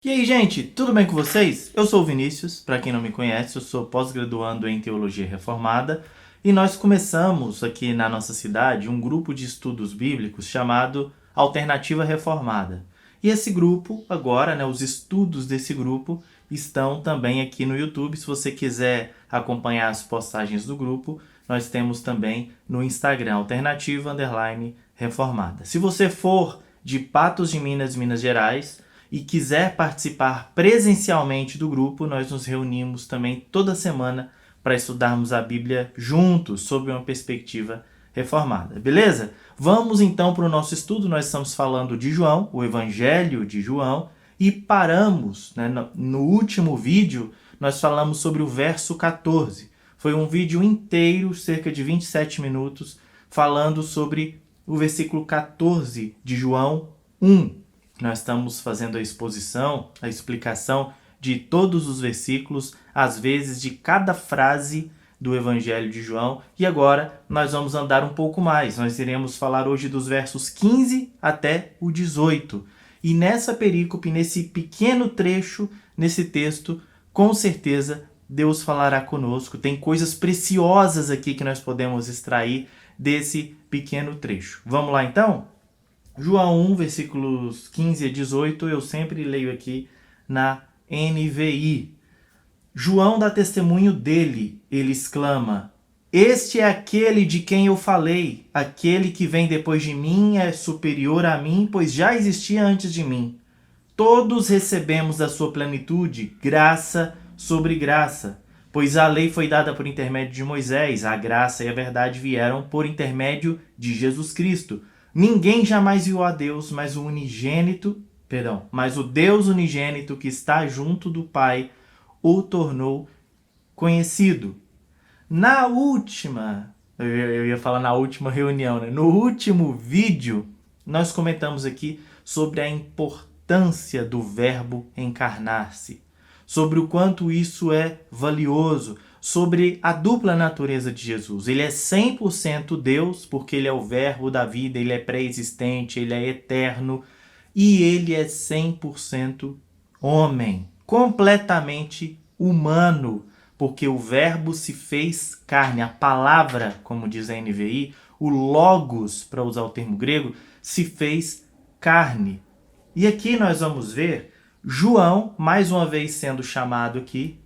E aí, gente, tudo bem com vocês? Eu sou o Vinícius, para quem não me conhece, eu sou pós-graduando em Teologia Reformada e nós começamos aqui na nossa cidade um grupo de estudos bíblicos chamado Alternativa Reformada. E esse grupo, agora, os estudos desse grupo estão também aqui no YouTube. Se você quiser acompanhar as postagens do grupo, nós temos também no Instagram, Alternativa_Reformada. Se você for de Patos de Minas, Minas Gerais, e quiser participar presencialmente do grupo, nós nos reunimos também toda semana para estudarmos a Bíblia juntos, sob uma perspectiva reformada. Beleza? Vamos então para o nosso estudo. Nós estamos falando de João, o Evangelho de João, e paramos, no último vídeo, nós falamos sobre o verso 14. Foi um vídeo inteiro, cerca de 27 minutos, falando sobre o versículo 14 de João 1. Nós estamos fazendo a exposição, a explicação de todos os versículos, às vezes de cada frase do Evangelho de João. E agora nós vamos andar um pouco mais. Nós iremos falar hoje dos versos 15 até o 18. E nessa perícope, nesse pequeno trecho, nesse texto, com certeza Deus falará conosco. Tem coisas preciosas aqui que nós podemos extrair desse pequeno trecho. Vamos lá então? João 1, versículos 15 a 18, eu sempre leio aqui na NVI. João dá testemunho dele, ele exclama: "Este é aquele de quem eu falei, aquele que vem depois de mim é superior a mim, pois já existia antes de mim. Todos recebemos da sua plenitude graça sobre graça, pois a lei foi dada por intermédio de Moisés, a graça e a verdade vieram por intermédio de Jesus Cristo. Ninguém jamais viu a Deus, mas o Deus unigênito que está junto do Pai o tornou conhecido." Eu ia falar na última reunião, né? No último vídeo, nós comentamos aqui sobre a importância do verbo encarnar-se, sobre o quanto isso é valioso, sobre a dupla natureza de Jesus. Ele é 100% Deus, porque ele é o verbo da vida, ele é pré-existente, ele é eterno, e ele é 100% homem, completamente humano, porque o verbo se fez carne, a palavra, como diz a NVI, o logos, para usar o termo grego, se fez carne. E aqui nós vamos ver João, mais uma vez sendo chamado aqui.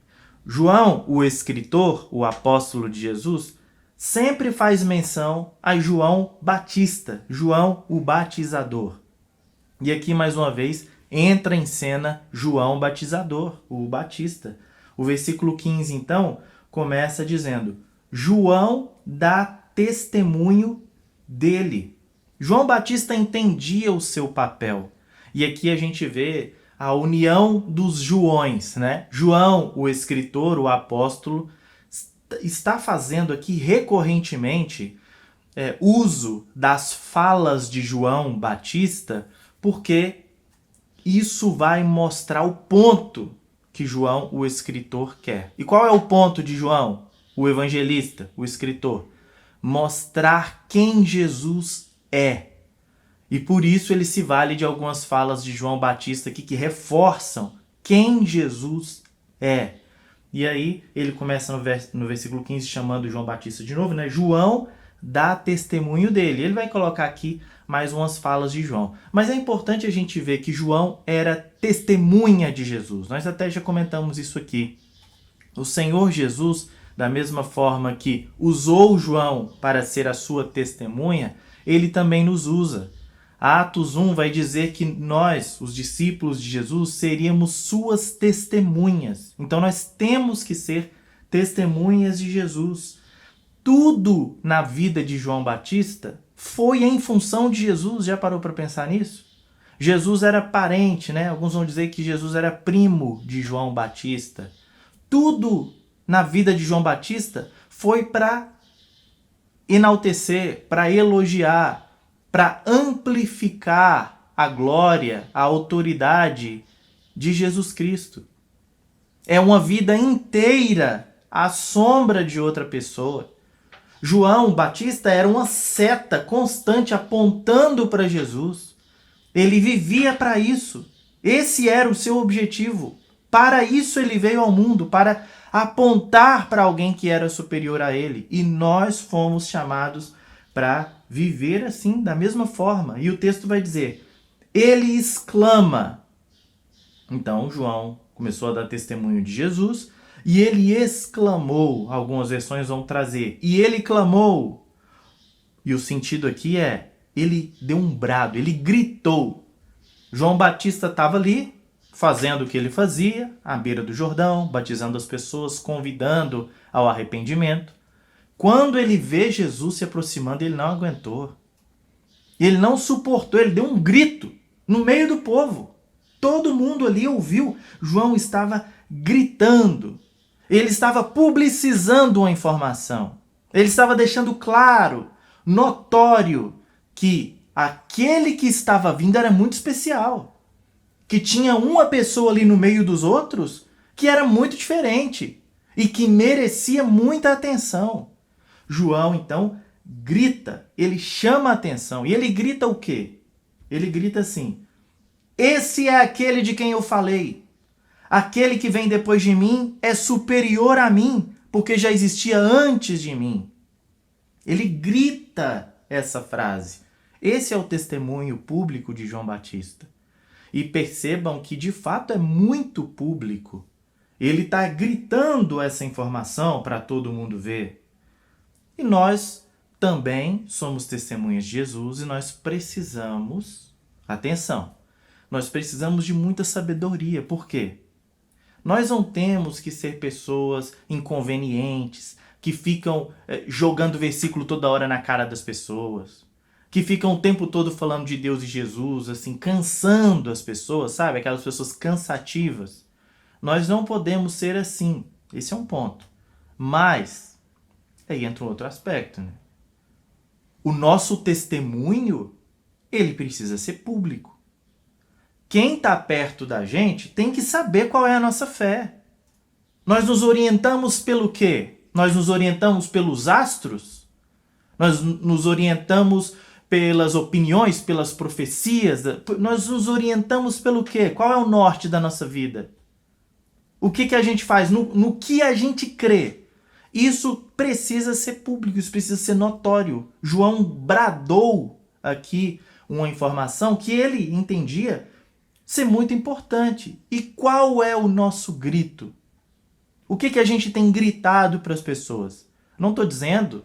João, o escritor, o apóstolo de Jesus, sempre faz menção a João Batista, João o batizador. E aqui, mais uma vez, entra em cena João Batizador, o Batista. O versículo 15, então, começa dizendo: João dá testemunho dele. João Batista entendia o seu papel. E aqui a gente vê a união dos Joões, né? João, o escritor, o apóstolo, está fazendo aqui recorrentemente uso das falas de João Batista, porque isso vai mostrar o ponto que João, o escritor, quer. E qual é o ponto de João, o evangelista, o escritor? Mostrar quem Jesus é. E por isso ele se vale de algumas falas de João Batista aqui que reforçam quem Jesus é. E aí ele começa no versículo 15 chamando João Batista de novo, né? João dá testemunho dele. Ele vai colocar aqui mais umas falas de João. Mas é importante a gente ver que João era testemunha de Jesus. Nós até já comentamos isso aqui. O Senhor Jesus, da mesma forma que usou João para ser a sua testemunha, ele também nos usa. Atos 1 vai dizer que nós, os discípulos de Jesus, seríamos suas testemunhas. Então nós temos que ser testemunhas de Jesus. Tudo na vida de João Batista foi em função de Jesus. Já parou para pensar nisso? Jesus era parente, né? Alguns vão dizer que Jesus era primo de João Batista. Tudo na vida de João Batista foi para enaltecer, para elogiar, para amplificar a glória, a autoridade de Jesus Cristo. É uma vida inteira à sombra de outra pessoa. João Batista era uma seta constante apontando para Jesus. Ele vivia para isso. Esse era o seu objetivo. Para isso ele veio ao mundo, para apontar para alguém que era superior a ele. E nós fomos chamados para viver assim, da mesma forma. E o texto vai dizer, ele exclama. Então João começou a dar testemunho de Jesus e ele exclamou. Algumas versões vão trazer. E ele clamou. E o sentido aqui é, ele deu um brado, ele gritou. João Batista estava ali, fazendo o que ele fazia, à beira do Jordão, batizando as pessoas, convidando ao arrependimento. Quando ele vê Jesus se aproximando, ele não aguentou. Ele não suportou, ele deu um grito no meio do povo. Todo mundo ali ouviu. João estava gritando. Ele estava publicizando uma informação. Ele estava deixando claro, notório, que aquele que estava vindo era muito especial. Que tinha uma pessoa ali no meio dos outros que era muito diferente e que merecia muita atenção. João, então, grita, ele chama a atenção. E ele grita o quê? Ele grita assim, esse é aquele de quem eu falei. Aquele que vem depois de mim é superior a mim, porque já existia antes de mim. Ele grita essa frase. Esse é o testemunho público de João Batista. E percebam que de fato é muito público. Ele está gritando essa informação para todo mundo ver. E nós também somos testemunhas de Jesus e nós precisamos, atenção, nós precisamos de muita sabedoria. Por quê? Nós não temos que ser pessoas inconvenientes, que ficam jogando versículo toda hora na cara das pessoas. Que ficam o tempo todo falando de Deus e Jesus, assim, cansando as pessoas, sabe? Aquelas pessoas cansativas. Nós não podemos ser assim. Esse é um ponto. Mas, aí entra um outro aspecto, né? O nosso testemunho, ele precisa ser público. Quem está perto da gente tem que saber qual é a nossa fé. Nós nos orientamos pelo quê? Nós nos orientamos pelos astros? Nós nos orientamos pelas opiniões, pelas profecias? Nós nos orientamos pelo quê? Qual é o norte da nossa vida? O que a gente faz? No que a gente crê? Isso precisa ser público, isso precisa ser notório. João bradou aqui uma informação que ele entendia ser muito importante. E qual é o nosso grito? O que a gente tem gritado para as pessoas? Não estou dizendo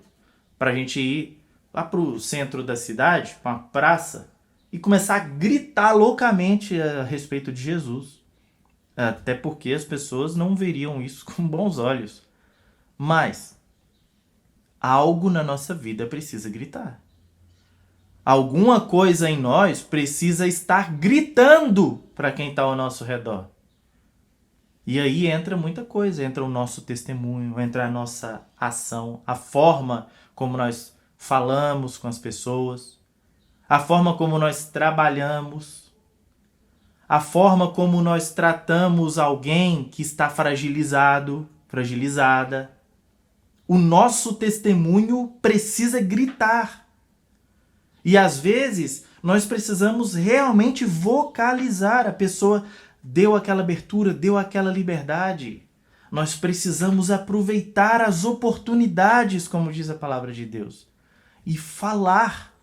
para a gente ir lá para o centro da cidade, para uma praça, e começar a gritar loucamente a respeito de Jesus. Até porque as pessoas não veriam isso com bons olhos. Mas algo na nossa vida precisa gritar. Alguma coisa em nós precisa estar gritando para quem está ao nosso redor. E aí entra muita coisa, entra o nosso testemunho, entra a nossa ação, a forma como nós falamos com as pessoas, a forma como nós trabalhamos, a forma como nós tratamos alguém que está fragilizado, fragilizada. O nosso testemunho precisa gritar. E às vezes nós precisamos realmente vocalizar. A pessoa deu aquela abertura, deu aquela liberdade. Nós precisamos aproveitar as oportunidades, como diz a palavra de Deus. E falar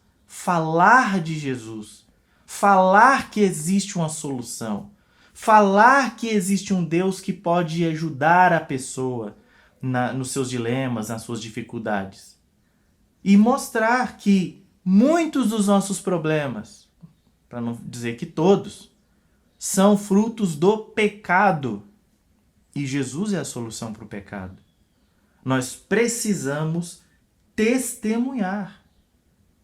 de Jesus. Falar que existe uma solução. Falar que existe um Deus que pode ajudar a pessoa nos seus dilemas, nas suas dificuldades. E mostrar que muitos dos nossos problemas, para não dizer que todos, são frutos do pecado. E Jesus é a solução para o pecado. Nós precisamos testemunhar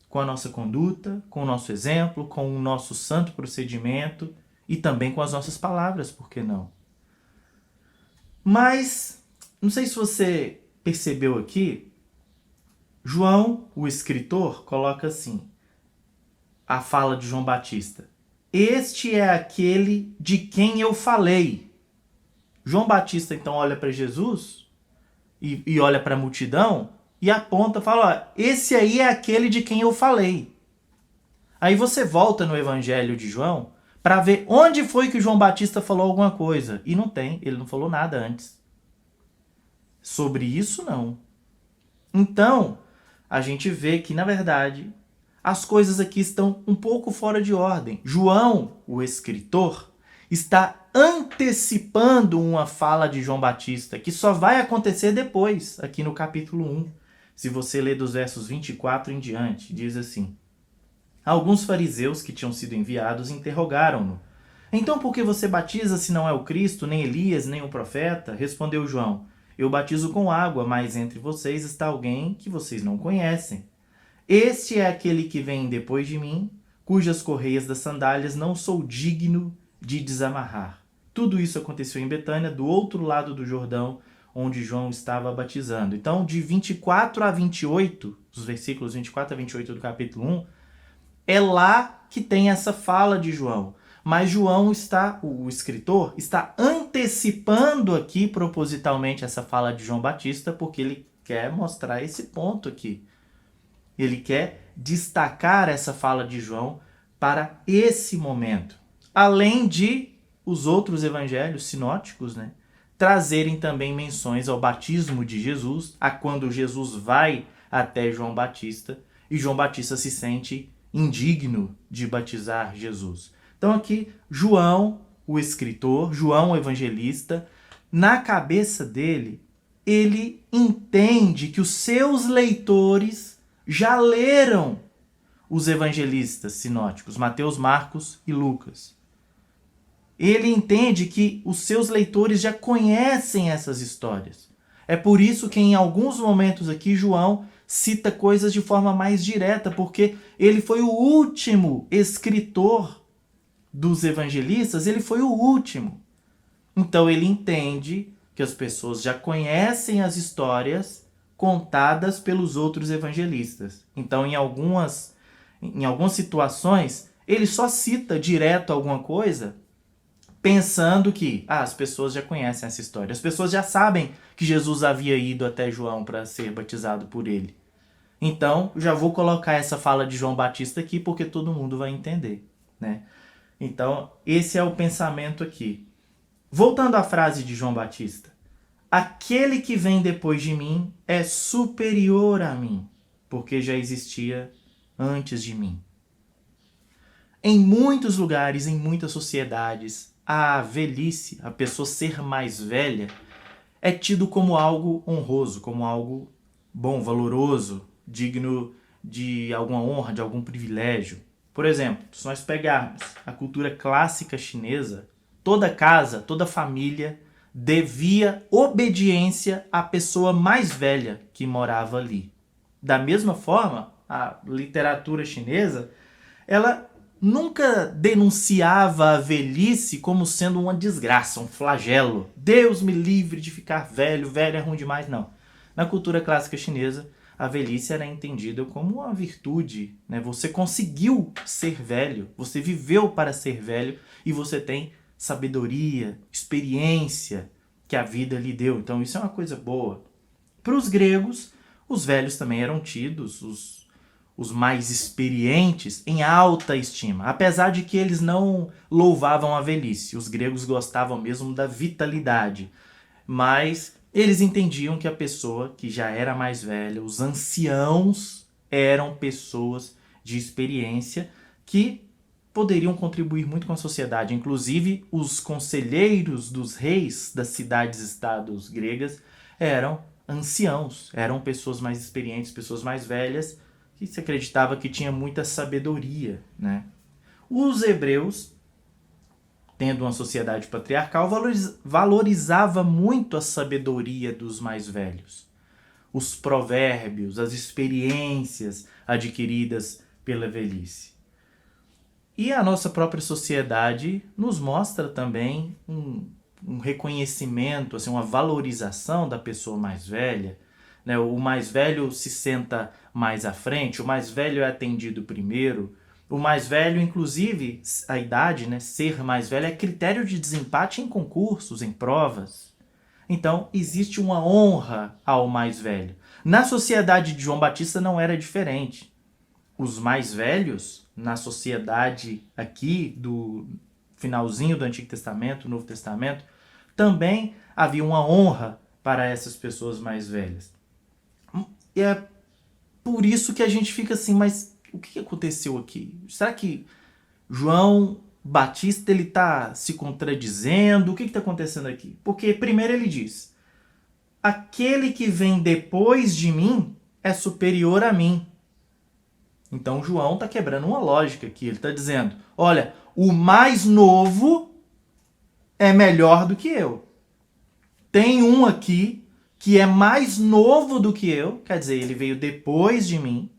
com a nossa conduta, com o nosso exemplo, com o nosso santo procedimento e também com as nossas palavras, por que não? Mas, não sei se você percebeu aqui, João, o escritor, coloca assim, a fala de João Batista. Este é aquele de quem eu falei. João Batista, então, olha para Jesus e olha para a multidão e aponta, fala, ó, esse aí é aquele de quem eu falei. Aí você volta no Evangelho de João para ver onde foi que João Batista falou alguma coisa. E não tem, ele não falou nada antes. Sobre isso, não. Então, a gente vê que, na verdade, as coisas aqui estão um pouco fora de ordem. João, o escritor, está antecipando uma fala de João Batista, que só vai acontecer depois, aqui no capítulo 1. Se você ler dos versos 24 em diante, diz assim: Alguns fariseus que tinham sido enviados interrogaram-no. Então por que você batiza se não é o Cristo, nem Elias, nem o profeta? Respondeu João: Eu batizo com água, mas entre vocês está alguém que vocês não conhecem. Este é aquele que vem depois de mim, cujas correias das sandálias não sou digno de desamarrar. Tudo isso aconteceu em Betânia, do outro lado do Jordão, onde João estava batizando. Então, de 24 a 28, os versículos 24 a 28 do capítulo 1, é lá que tem essa fala de João. Mas João o escritor, está antecipando aqui propositalmente essa fala de João Batista, porque ele quer mostrar esse ponto aqui. Ele quer destacar essa fala de João para esse momento. Além de os outros evangelhos sinóticos, né, trazerem também menções ao batismo de Jesus, a quando Jesus vai até João Batista e João Batista se sente indigno de batizar Jesus. Então aqui, João, o escritor, João, o evangelista, na cabeça dele, ele entende que os seus leitores já leram os evangelistas sinóticos, Mateus, Marcos e Lucas. Ele entende que os seus leitores já conhecem essas histórias. É por isso que em alguns momentos aqui João cita coisas de forma mais direta, porque ele foi o último escritor dos evangelistas, ele foi o último. Então ele entende que as pessoas já conhecem as histórias contadas pelos outros evangelistas. Então em algumas situações ele só cita direto alguma coisa pensando que as pessoas já conhecem essa história. As pessoas já sabem que Jesus havia ido até João para ser batizado por ele. Então, já vou colocar essa fala de João Batista aqui porque todo mundo vai entender, né? Então, esse é o pensamento aqui. Voltando à frase de João Batista: Aquele que vem depois de mim é superior a mim, porque já existia antes de mim. Em muitos lugares, em muitas sociedades, a velhice, a pessoa ser mais velha, é tido como algo honroso, como algo bom, valoroso, digno de alguma honra, de algum privilégio. Por exemplo, se nós pegarmos a cultura clássica chinesa, toda casa, toda família devia obediência à pessoa mais velha que morava ali. Da mesma forma, a literatura chinesa, ela nunca denunciava a velhice como sendo uma desgraça, um flagelo. Deus me livre de ficar velho, velho é ruim demais, não. Na cultura clássica chinesa, a velhice era entendida como uma virtude, né? Você conseguiu ser velho, você viveu para ser velho e você tem sabedoria, experiência que a vida lhe deu. Então isso é uma coisa boa. Para os gregos, os velhos também eram tidos, os mais experientes, em alta estima. Apesar de que eles não louvavam a velhice. Os gregos gostavam mesmo da vitalidade. Mas eles entendiam que a pessoa que já era mais velha, os anciãos, eram pessoas de experiência que poderiam contribuir muito com a sociedade. Inclusive, os conselheiros dos reis das cidades-estados gregas eram anciãos, eram pessoas mais experientes, pessoas mais velhas, que se acreditava que tinha muita sabedoria, né? Os hebreus, tendo uma sociedade patriarcal, valorizava muito a sabedoria dos mais velhos. Os provérbios, as experiências adquiridas pela velhice. E a nossa própria sociedade nos mostra também um reconhecimento, assim, uma valorização da pessoa mais velha, né? O mais velho se senta mais à frente, o mais velho é atendido primeiro. O mais velho, inclusive, a idade, né, ser mais velho, é critério de desempate em concursos, em provas. Então, existe uma honra ao mais velho. Na sociedade de João Batista não era diferente. Os mais velhos, na sociedade aqui finalzinho do Antigo Testamento, Novo Testamento, também havia uma honra para essas pessoas mais velhas. E é por isso que a gente fica assim, mas o que aconteceu aqui? Será que João Batista ele está se contradizendo? O que está acontecendo aqui? Porque primeiro ele diz, aquele que vem depois de mim é superior a mim. Então João está quebrando uma lógica aqui. Ele está dizendo, olha, o mais novo é melhor do que eu. Tem um aqui que é mais novo do que eu, quer dizer, ele veio depois de mim.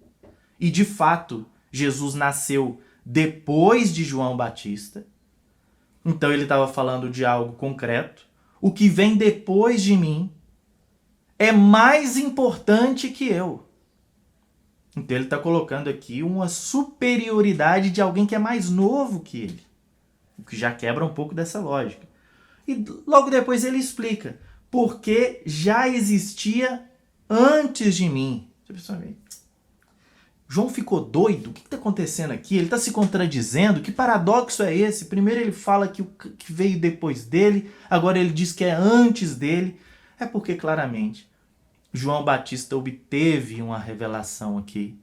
E de fato, Jesus nasceu depois de João Batista. Então ele estava falando de algo concreto. O que vem depois de mim é mais importante que eu. Então ele está colocando aqui uma superioridade de alguém que é mais novo que ele. O que já quebra um pouco dessa lógica. E logo depois ele explica, porque já existia antes de mim. João ficou doido? O que está acontecendo aqui? Ele está se contradizendo? Que paradoxo é esse? Primeiro ele fala que o que veio depois dele, agora ele diz que é antes dele. É porque claramente João Batista obteve uma revelação aqui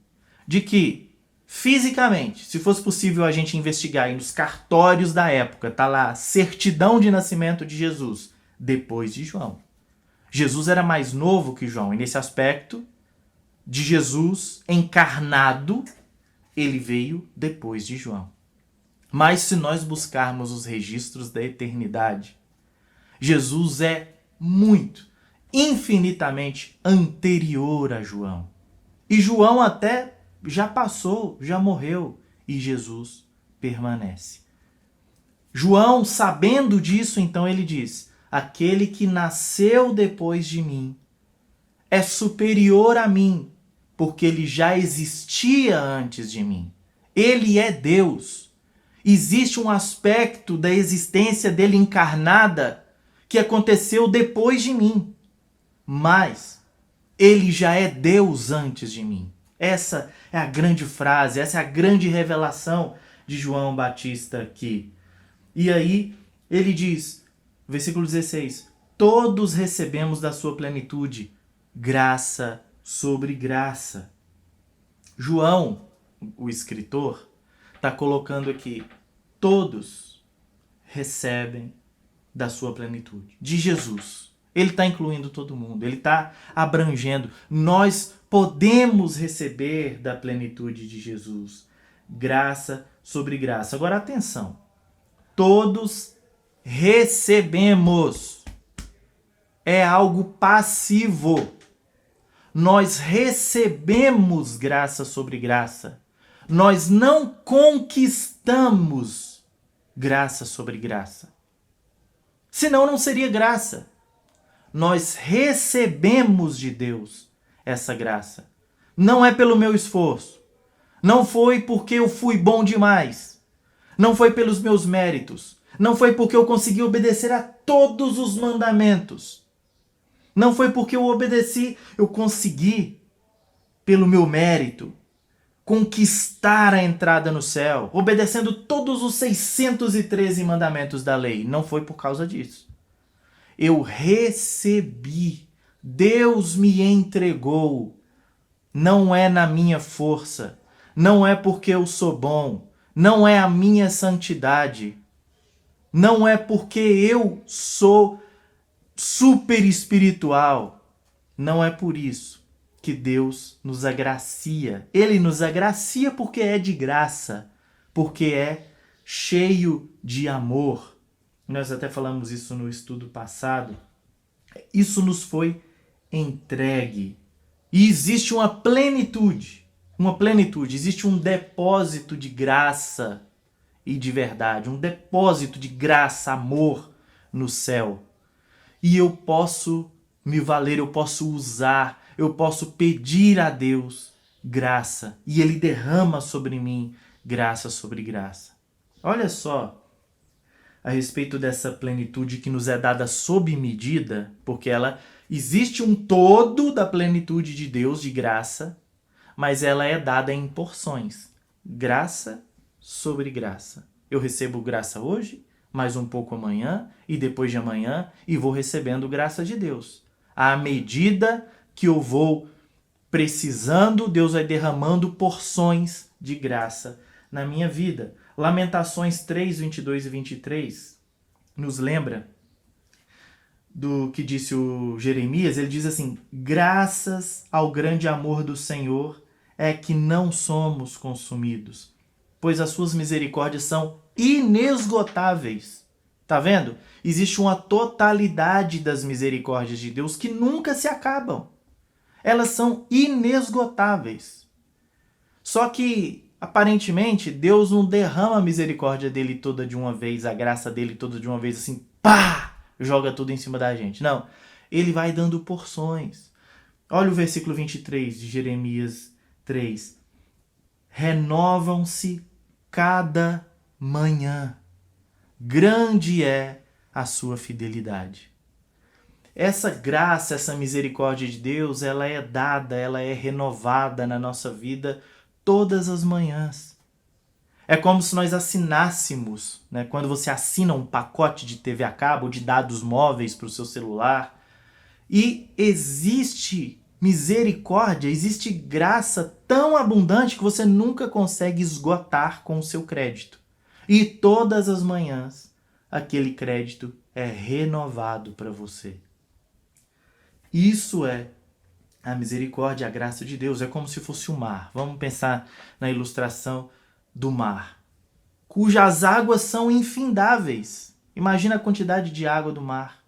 de que, fisicamente, se fosse possível a gente investigar aí nos cartórios da época, tá lá, certidão de nascimento de Jesus, depois de João. Jesus era mais novo que João, e nesse aspecto de Jesus encarnado, ele veio depois de João. Mas se nós buscarmos os registros da eternidade, Jesus é muito, infinitamente anterior a João. E João até já passou, já morreu, e Jesus permanece. João, sabendo disso, então ele diz, aquele que nasceu depois de mim é superior a mim, porque ele já existia antes de mim. Ele é Deus. Existe um aspecto da existência dele encarnada que aconteceu depois de mim. Mas ele já é Deus antes de mim. Essa é a grande frase, essa é a grande revelação de João Batista aqui. E aí ele diz, versículo 16, todos recebemos da sua plenitude graça sobre graça. João, o escritor, está colocando aqui, todos recebem da sua plenitude, de Jesus. Ele está incluindo todo mundo, ele está abrangendo. Nós podemos receber da plenitude de Jesus. Graça sobre graça. Agora atenção, todos recebemos. É algo passivo. Nós recebemos graça sobre graça. Nós não conquistamos graça sobre graça. Senão não seria graça. Nós recebemos de Deus essa graça. Não é pelo meu esforço. Não foi porque eu fui bom demais. Não foi pelos meus méritos. Não foi porque eu consegui obedecer a todos os mandamentos. Não foi porque eu obedeci, eu consegui, pelo meu mérito, conquistar a entrada no céu, obedecendo todos os 613 mandamentos da lei. Não foi por causa disso. Eu recebi, Deus me entregou. Não é na minha força, não é porque eu sou bom, não é a minha santidade, não é porque eu sou super espiritual. Não é por isso que Deus nos agracia. Ele nos agracia porque é de graça, porque é cheio de amor. Nós até falamos isso no estudo passado. Isso nos foi entregue. E existe uma plenitude, existe um depósito de graça e de verdade, um depósito de graça, amor no céu. E eu posso me valer, eu posso usar, eu posso pedir a Deus graça. E Ele derrama sobre mim graça sobre graça. Olha só a respeito dessa plenitude que nos é dada sob medida, porque ela existe um todo da plenitude de Deus de graça, mas ela é dada em porções. Graça sobre graça. Eu recebo graça hoje, mais um pouco amanhã e depois de amanhã e vou recebendo graça de Deus. À medida que eu vou precisando, Deus vai derramando porções de graça na minha vida. Lamentações 3, 22 e 23 nos lembra do que disse o Jeremias. Ele diz assim: graças ao grande amor do Senhor é que não somos consumidos, pois as suas misericórdias são inesgotáveis. Tá vendo? Existe uma totalidade das misericórdias de Deus que nunca se acabam. Elas são inesgotáveis. Só que, aparentemente, Deus não derrama a misericórdia dele toda de uma vez, a graça dele toda de uma vez, assim, pá! Joga tudo em cima da gente. Não. Ele vai dando porções. Olha o versículo 23 de Jeremias 3. Renovam-se cada manhã. Grande é a sua fidelidade. Essa graça, essa misericórdia de Deus, ela é dada, ela é renovada na nossa vida todas as manhãs. É como se nós assinássemos, né? Quando você assina um pacote de TV a cabo, de dados móveis para o seu celular, e existe misericórdia, existe graça tão abundante que você nunca consegue esgotar com o seu crédito. E todas as manhãs, aquele crédito é renovado para você. Isso é a misericórdia, a graça de Deus. É como se fosse o mar. Vamos pensar na ilustração do mar, cujas águas são infindáveis. Imagina a quantidade de água do mar.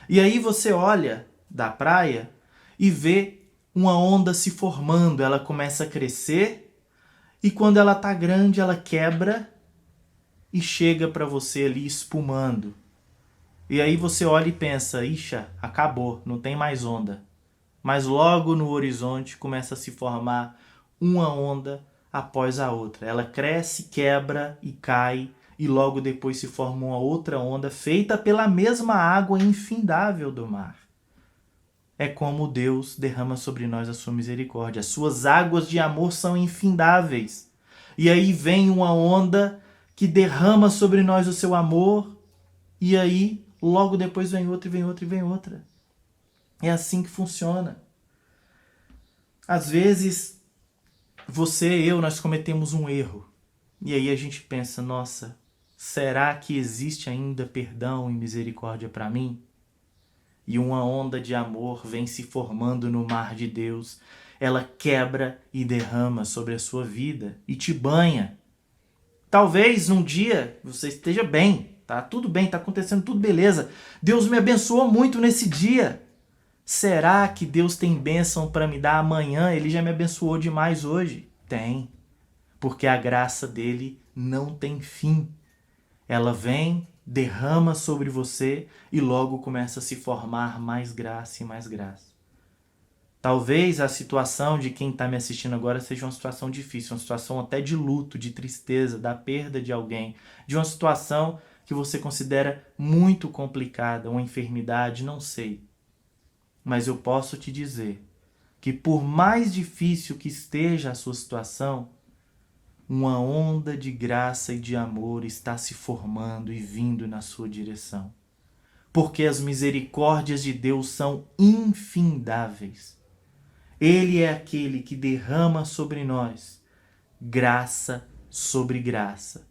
E aí você olha da praia e vê uma onda se formando. Ela começa a crescer e quando ela está grande, ela quebra e chega para você ali espumando. E aí você olha e pensa, ixa, acabou, não tem mais onda. Mas logo no horizonte começa a se formar uma onda após a outra. Ela cresce, quebra e cai, e logo depois se forma uma outra onda feita pela mesma água infindável do mar. É como Deus derrama sobre nós a sua misericórdia. As suas águas de amor são infindáveis. E aí vem uma onda que derrama sobre nós o seu amor, e aí logo depois vem outra, e vem outra, e vem outra. É assim que funciona. Às vezes, você e eu, nós cometemos um erro. E aí a gente pensa, nossa, será que existe ainda perdão e misericórdia para mim? E uma onda de amor vem se formando no mar de Deus. Ela quebra e derrama sobre a sua vida e te banha. Talvez num dia você esteja bem, tá tudo bem, tá acontecendo tudo beleza. Deus me abençoou muito nesse dia. Será que Deus tem bênção para me dar amanhã? Ele já me abençoou demais hoje. Tem, porque a graça dele não tem fim. Ela vem, derrama sobre você e logo começa a se formar mais graça e mais graça. Talvez a situação de quem está me assistindo agora seja uma situação difícil, uma situação até de luto, de tristeza, da perda de alguém, de uma situação que você considera muito complicada, uma enfermidade, não sei. Mas eu posso te dizer que por mais difícil que esteja a sua situação, uma onda de graça e de amor está se formando e vindo na sua direção. Porque as misericórdias de Deus são infindáveis. Ele é aquele que derrama sobre nós graça sobre graça.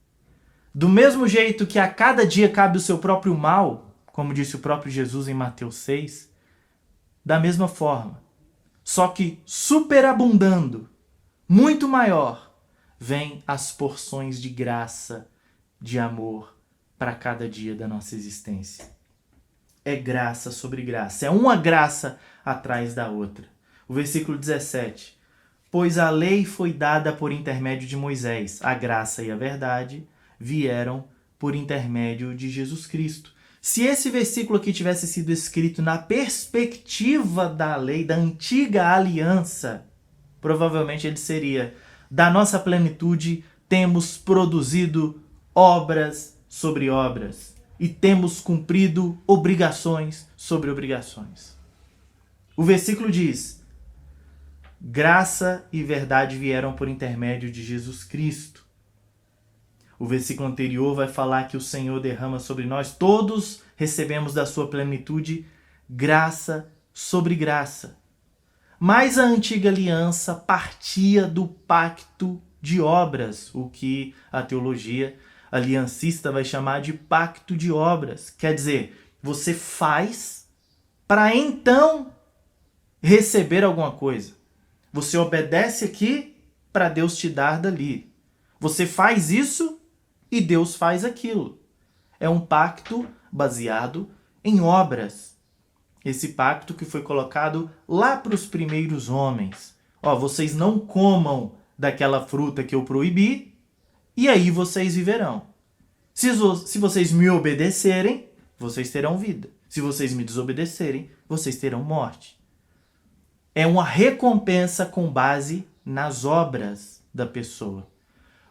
Do mesmo jeito que a cada dia cabe o seu próprio mal, como disse o próprio Jesus em Mateus 6, da mesma forma, só que superabundando, muito maior, vem as porções de graça, de amor para cada dia da nossa existência. É graça sobre graça, é uma graça atrás da outra. O versículo 17. Pois a lei foi dada por intermédio de Moisés, a graça e a verdade vieram por intermédio de Jesus Cristo. Se esse versículo aqui tivesse sido escrito na perspectiva da lei, da antiga aliança, provavelmente ele seria: da nossa plenitude temos produzido obras sobre obras e temos cumprido obrigações sobre obrigações. O versículo diz: graça e verdade vieram por intermédio de Jesus Cristo. O versículo anterior vai falar que o Senhor derrama sobre nós, todos recebemos da sua plenitude graça sobre graça. Mas a antiga aliança partia do pacto de obras, o que a teologia aliancista vai chamar de pacto de obras. Quer dizer, você faz para então receber alguma coisa. Você obedece aqui para Deus te dar dali. Você faz isso e Deus faz aquilo. É um pacto baseado em obras. Esse pacto que foi colocado lá para os primeiros homens. Ó, vocês não comam daquela fruta que eu proibi e aí vocês viverão. Se vocês me obedecerem, vocês terão vida. Se vocês me desobedecerem, vocês terão morte. É uma recompensa com base nas obras da pessoa.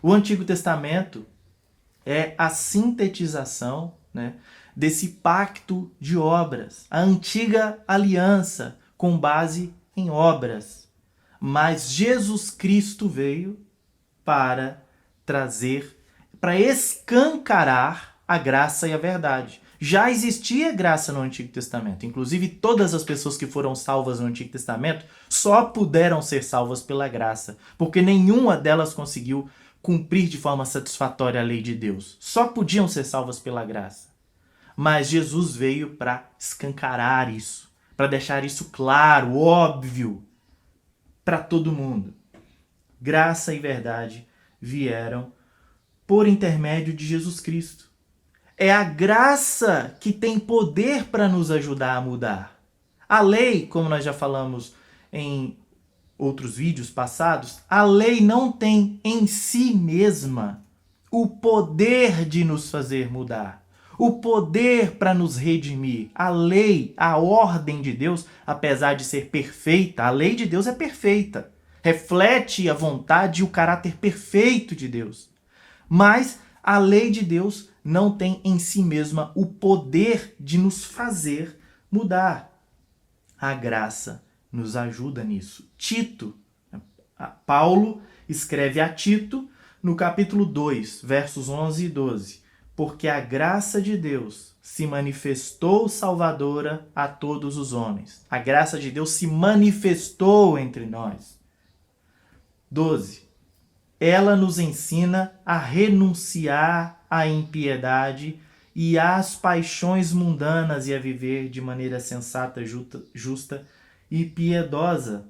O Antigo Testamento é a sintetização, né, desse pacto de obras. A antiga aliança com base em obras. Mas Jesus Cristo veio para trazer, para escancarar a graça e a verdade. Já existia graça no Antigo Testamento. Inclusive, todas as pessoas que foram salvas no Antigo Testamento só puderam ser salvas pela graça, porque nenhuma delas conseguiu cumprir de forma satisfatória a lei de Deus. Só podiam ser salvas pela graça. Mas Jesus veio para escancarar isso, para deixar isso claro, óbvio, para todo mundo. Graça e verdade vieram por intermédio de Jesus Cristo. É a graça que tem poder para nos ajudar a mudar. A lei, como nós já falamos em outros vídeos passados, a lei não tem em si mesma o poder de nos fazer mudar, o poder para nos redimir. A lei, a ordem de Deus, apesar de ser perfeita, a lei de Deus é perfeita, reflete a vontade e o caráter perfeito de Deus. Mas a lei de Deus não tem em si mesma o poder de nos fazer mudar. A graça nos ajuda nisso. Paulo escreve a Tito no capítulo 2, versos 11 e 12. Porque a graça de Deus se manifestou salvadora a todos os homens. A graça de Deus se manifestou entre nós. 12. Ela nos ensina a renunciar à impiedade e às paixões mundanas e a viver de maneira sensata, justa e piedosa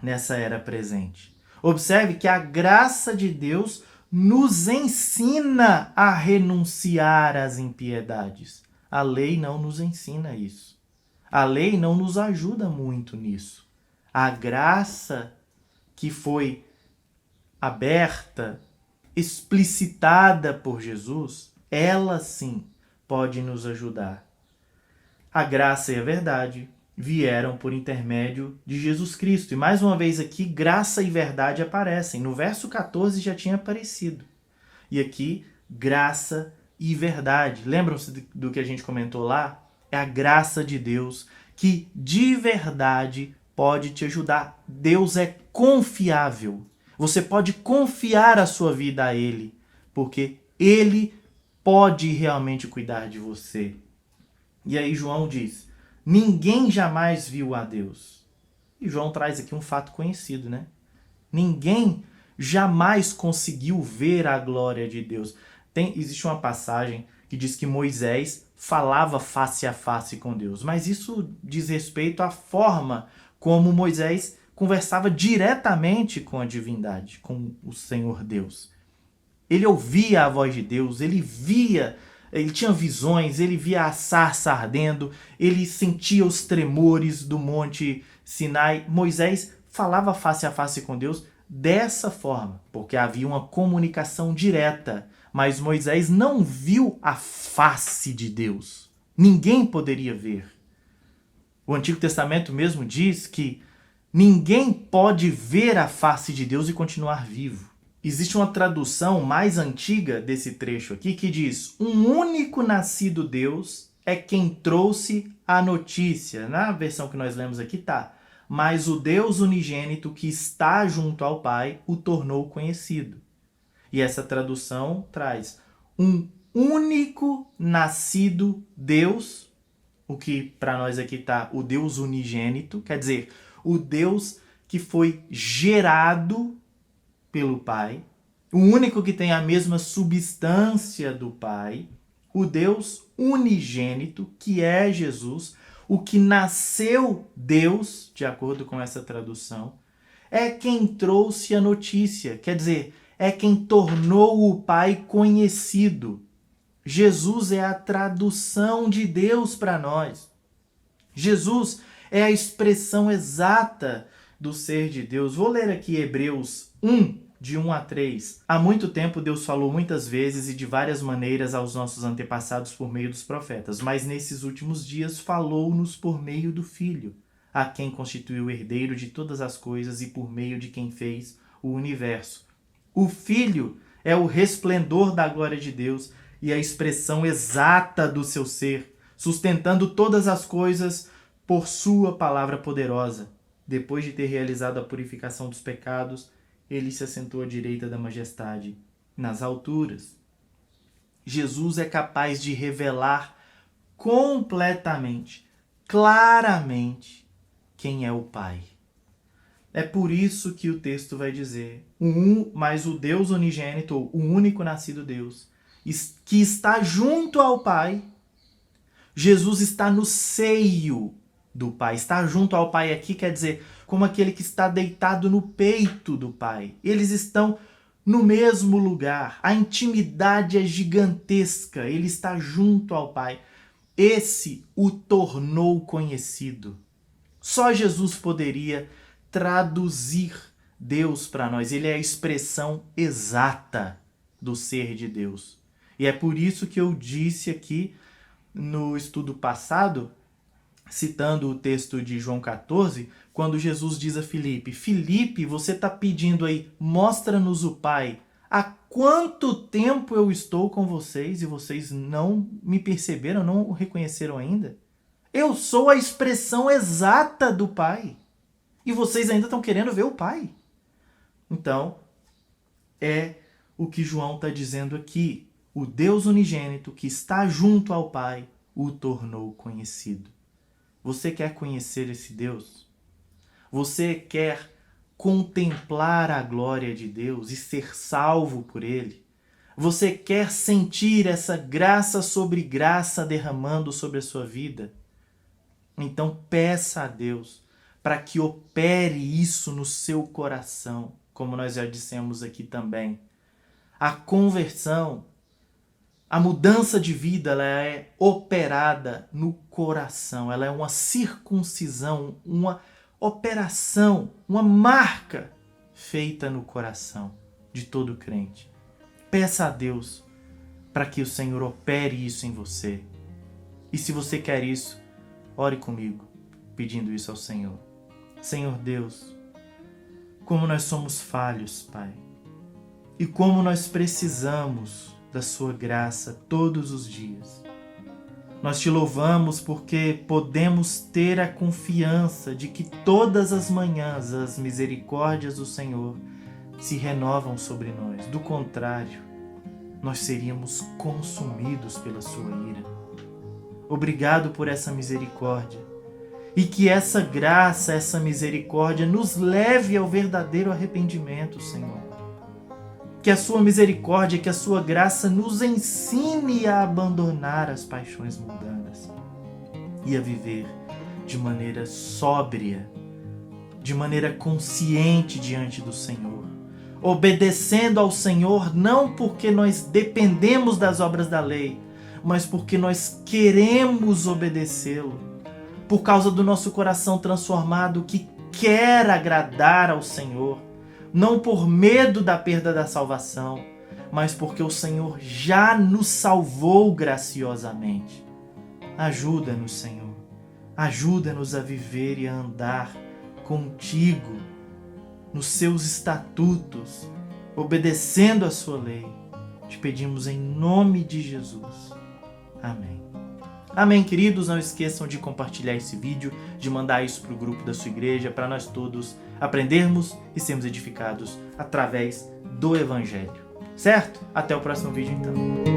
nessa era presente. Observe que a graça de Deus nos ensina a renunciar às impiedades. A lei não nos ensina isso. A lei não nos ajuda muito nisso. A graça que foi aberta, explicitada por Jesus, ela sim pode nos ajudar. A graça e a verdade vieram por intermédio de Jesus Cristo. E mais uma vez aqui, graça e verdade aparecem. No verso 14 já tinha aparecido. E aqui, graça e verdade. Lembram-se do que a gente comentou lá? É a graça de Deus que de verdade pode te ajudar. Deus é confiável. Você pode confiar a sua vida a Ele, porque Ele pode realmente cuidar de você. E aí João diz, ninguém jamais viu a Deus. E João traz aqui um fato conhecido, né? Ninguém jamais conseguiu ver a glória de Deus. Existe uma passagem que diz que Moisés falava face a face com Deus, mas isso diz respeito à forma como Moisés conversava diretamente com a divindade, com o Senhor Deus. Ele ouvia a voz de Deus, ele tinha visões, ele via a sarça ardendo, ele sentia os tremores do monte Sinai. Moisés falava face a face com Deus dessa forma, porque havia uma comunicação direta, mas Moisés não viu a face de Deus. Ninguém poderia ver. O Antigo Testamento mesmo diz que ninguém pode ver a face de Deus e continuar vivo. Existe uma tradução mais antiga desse trecho aqui que diz: um único nascido Deus é quem trouxe a notícia. Na versão que nós lemos aqui tá. Mas o Deus unigênito que está junto ao Pai o tornou conhecido. E essa tradução traz um único nascido Deus, o que para nós aqui está o Deus unigênito, quer dizer, o Deus que foi gerado pelo Pai, o único que tem a mesma substância do Pai, o Deus unigênito, que é Jesus, o que nasceu Deus, de acordo com essa tradução, é quem trouxe a notícia, quer dizer, é quem tornou o Pai conhecido. Jesus é a tradução de Deus para nós. Jesus é a expressão exata do ser de Deus. Vou ler aqui Hebreus 1, de 1 a 3. Há muito tempo Deus falou muitas vezes e de várias maneiras aos nossos antepassados por meio dos profetas, mas nesses últimos dias falou-nos por meio do Filho, a quem constituiu o herdeiro de todas as coisas e por meio de quem fez o universo. O Filho é o resplendor da glória de Deus e a expressão exata do seu ser, sustentando todas as coisas por sua palavra poderosa. Depois de ter realizado a purificação dos pecados, ele se assentou à direita da majestade, nas alturas. Jesus é capaz de revelar completamente, claramente, quem é o Pai. É por isso que o texto vai dizer, mas o Deus unigênito, o único nascido Deus, que está junto ao Pai, Jesus está no seio do Pai. Estar junto ao Pai aqui quer dizer como aquele que está deitado no peito do Pai. Eles estão no mesmo lugar. A intimidade é gigantesca. Ele está junto ao Pai. Esse o tornou conhecido. Só Jesus poderia traduzir Deus para nós. Ele é a expressão exata do ser de Deus. E é por isso que eu disse aqui no estudo passado, citando o texto de João 14, quando Jesus diz a Filipe, Filipe, você está pedindo aí, mostra-nos o Pai. Há quanto tempo eu estou com vocês e vocês não me perceberam, não o reconheceram ainda? Eu sou a expressão exata do Pai. E vocês ainda estão querendo ver o Pai. Então, é o que João está dizendo aqui. O Deus unigênito que está junto ao Pai o tornou conhecido. Você quer conhecer esse Deus? Você quer contemplar a glória de Deus e ser salvo por Ele? Você quer sentir essa graça sobre graça derramando sobre a sua vida? Então peça a Deus para que opere isso no seu coração, como nós já dissemos aqui também. A conversão, a mudança de vida, ela é operada no coração, ela é uma circuncisão, uma operação, uma marca feita no coração de todo crente. Peça a Deus para que o Senhor opere isso em você. E se você quer isso, ore comigo, pedindo isso ao Senhor. Senhor Deus, como nós somos falhos, Pai, e como nós precisamos da sua graça todos os dias. Nós te louvamos porque podemos ter a confiança de que todas as manhãs as misericórdias do Senhor se renovam sobre nós. Do contrário, nós seríamos consumidos pela sua ira. Obrigado por essa misericórdia. E que essa graça, essa misericórdia nos leve ao verdadeiro arrependimento, Senhor. Que a sua misericórdia, que a sua graça nos ensine a abandonar as paixões mundanas e a viver de maneira sóbria, de maneira consciente diante do Senhor, obedecendo ao Senhor não porque nós dependemos das obras da lei, mas porque nós queremos obedecê-lo, por causa do nosso coração transformado que quer agradar ao Senhor, não por medo da perda da salvação, mas porque o Senhor já nos salvou graciosamente. Ajuda-nos, Senhor. Ajuda-nos a viver e a andar contigo, nos seus estatutos, obedecendo a sua lei. Te pedimos em nome de Jesus. Amém. Amém, queridos. Não esqueçam de compartilhar esse vídeo, de mandar isso para o grupo da sua igreja, para nós todos aprendermos e sermos edificados através do Evangelho. Certo? Até o próximo vídeo então.